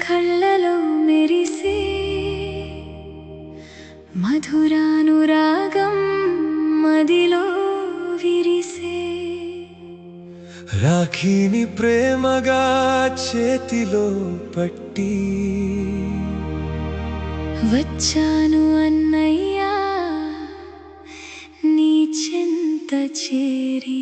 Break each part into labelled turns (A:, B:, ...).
A: కళ్ళలో మెరిసే మధురానురాగం మదిలో విరిసే
B: రాఖీని ప్రేమగా చేతిలో పట్టి
A: వచ్చాను అన్నయ్యా నీ చెంత చేరి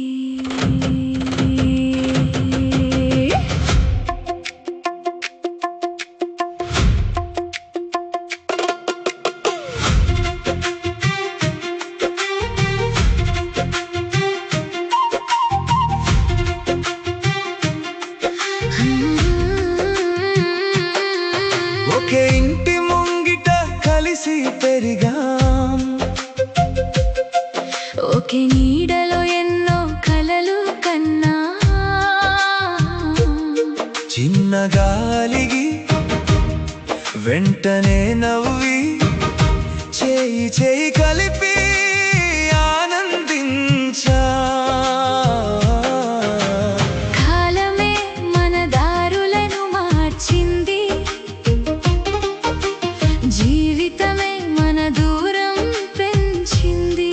B: ఒకే ఇంటి ముంగిట కలిసి పెరిగాం
A: ఒకే నీడలో ఎన్నో కలలు కన్నా
B: చిన్న గాలిగి వెంటనే నవ్వి చేయి చేయి కలిపి ఆనందించా
A: కాలమే మన దారులను మార్చింది జీవితమే మన దూరం పెంచింది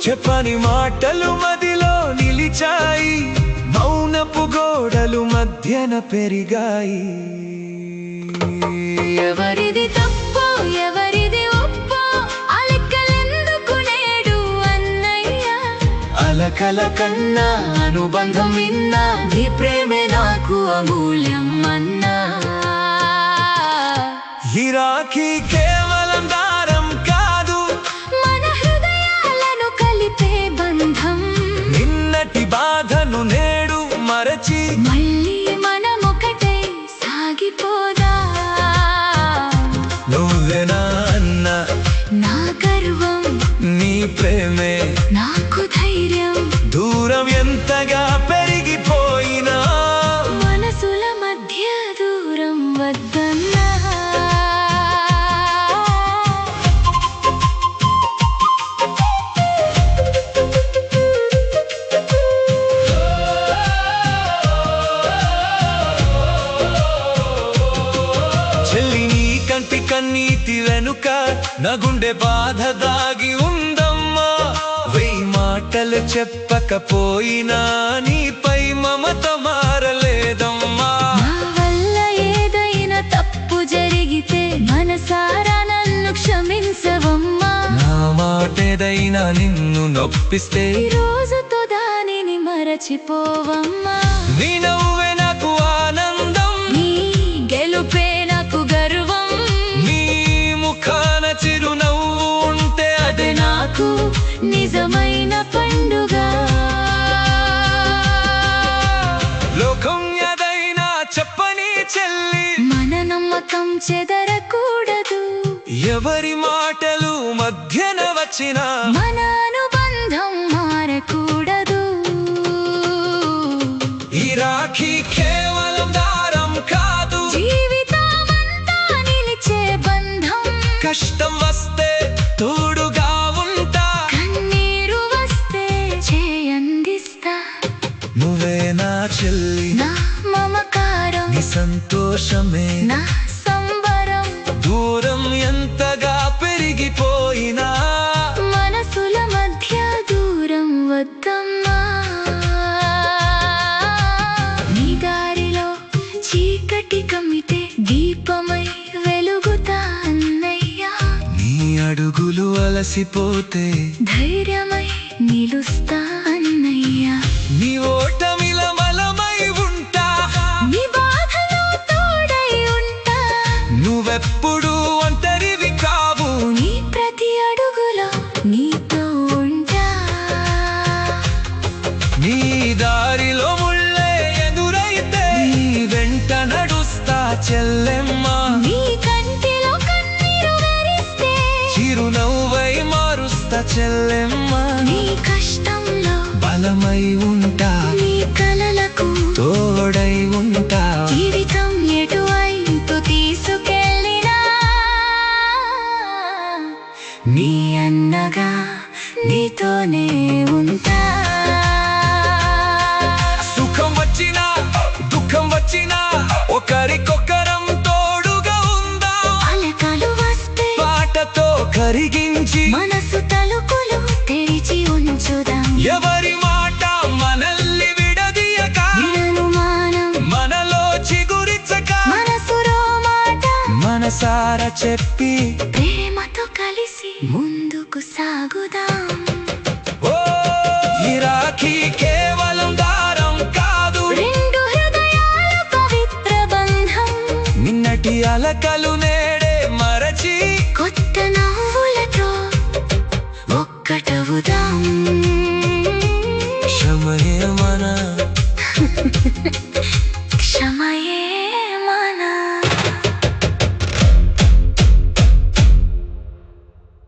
B: చెప్పని మాటలు మదిలో నిలిచాయి మౌనపు గోడలు మధ్యన పెరిగాయి
A: ఎవరిది తప్పు ఎవరిది ఒప్పు అలెక్కలెందుకు నేడు అన్నయ్య
B: అలకల కన్నా
A: అనుబంధం విన్నా నీ ప్రేమే నాకు అమూల్యం అన్నా
B: ఈ రాఖీ కేవలం దారం కాదు
A: మన హృదయాలను కలిపే బంధం
B: నిన్నటి బాధను నేడు మరచి
A: మళ్ళీ మనమొకటే సాగిపోదా
B: నువ్వే నా అన్న
A: నా గర్వం
B: నీ ప్రేమే
A: నాకు ధైర్యం
B: దూరం ఎంతగా పెరిగిపోయినా
A: మనసుల మధ్య దూరం వద్దన్నా
B: చెల్లి నీ కంటి కన్నీటి వెనుక నా గుండె బాధ దాగి ఉందమ్మా వెయ్యి మాటలు చెప్పకపోయినా నీపై మమత మారలేదమ్మా
A: నా వల్ల ఏదైనా తప్పు జరిగితే మనసారా నన్ను క్షమించవమ్మా
B: నా మాటేదైనా నిన్ను నొప్పిస్తే
A: ఈ రోజుతో దానిని మరచిపోవమ్మా
B: నీ నవ్వే నాకు ఆనందం
A: నీ గెలుపే నాకు గర్వం
B: నీ ముఖాన చిరునవ్వు ఉంటే అదే
A: నాకు నిజమైన పండుగ
B: లోకం ఏదైనా చెప్పని చెల్లి
A: మన నమ్మకం చెదరకూడదు
B: ఎవరి మాటలు మధ్యన వచ్చినా
A: మన అనుబంధం మారకూడదు
B: ఈ రాఖీ కేవలం దారం కాదు
A: జీవితమంతా నిలిచే బంధం
B: కష్టం వస్తే తోడుగా ఉంటా
A: కన్నీరు వస్తే చేయందిస్తా
B: నువ్వే నా చెల్లి
A: నా మమకారం
B: నీ సంతోషమే
A: నా సంబరం
B: దూరం ఎంతగా పెరిగిపోయినా
A: మనసుల మధ్య దూరం వద్దమ్మా నీ దారిలో చీకటి కమ్మితే దీపమై వెలుగుతా అన్నయ్యా
B: నీ అడుగులు అలసిపోతే
A: ధైర్యమై నిలుస్తా అన్నయ్యా
B: నీ ఓటమిల మలమై ఉంటా
A: నీ బాధలో తోడై ఉంటా
B: నువ్వెప్పుడు ఒంటరివి కావు
A: నీ ప్రతి అడుగులో నీతో ఉంటా
B: నీ దారిలో ముళ్ళే ఎదురైతే నీ వెంట నడుస్తా చెల్లెమ్మ
A: నీ కంటిలో కన్నీరు వెరిస్తే
B: చిరునవ్వై మారుస్తా చెల్లెమ్మ
A: నీ కష్టంలో
B: బలమై ఉంటా
A: నీ కలలకు
B: తోడై ఉంటా
A: జీవితం ఎటువైపు తీసుకెళ్ళినా నీ అన్నగా నీతోనే ఉంటా
B: సుఖం వచ్చినా దుఃఖం వచ్చినా కరిగించి
A: మనసు తలుపులు తెరిచి ఉంచుదాం.
B: ఎవరి మాట మనల్ని విడదీయక,
A: అనుమానం
B: మనలో చిగురించక,
A: మనసులో మాట
B: మనసారా చెప్పి
A: ప్రేమతో కలిసి ముందుకు సాగుదాం.
B: ఓ ఈ రాఖీ కేవలం దారం కాదు,
A: రెండు హృదయాల పవిత్ర బంధం.
B: నిన్నటి అలకలు నేడే మరచి
A: కొత్త నవ్వులతో ఒక్కటవుదాం.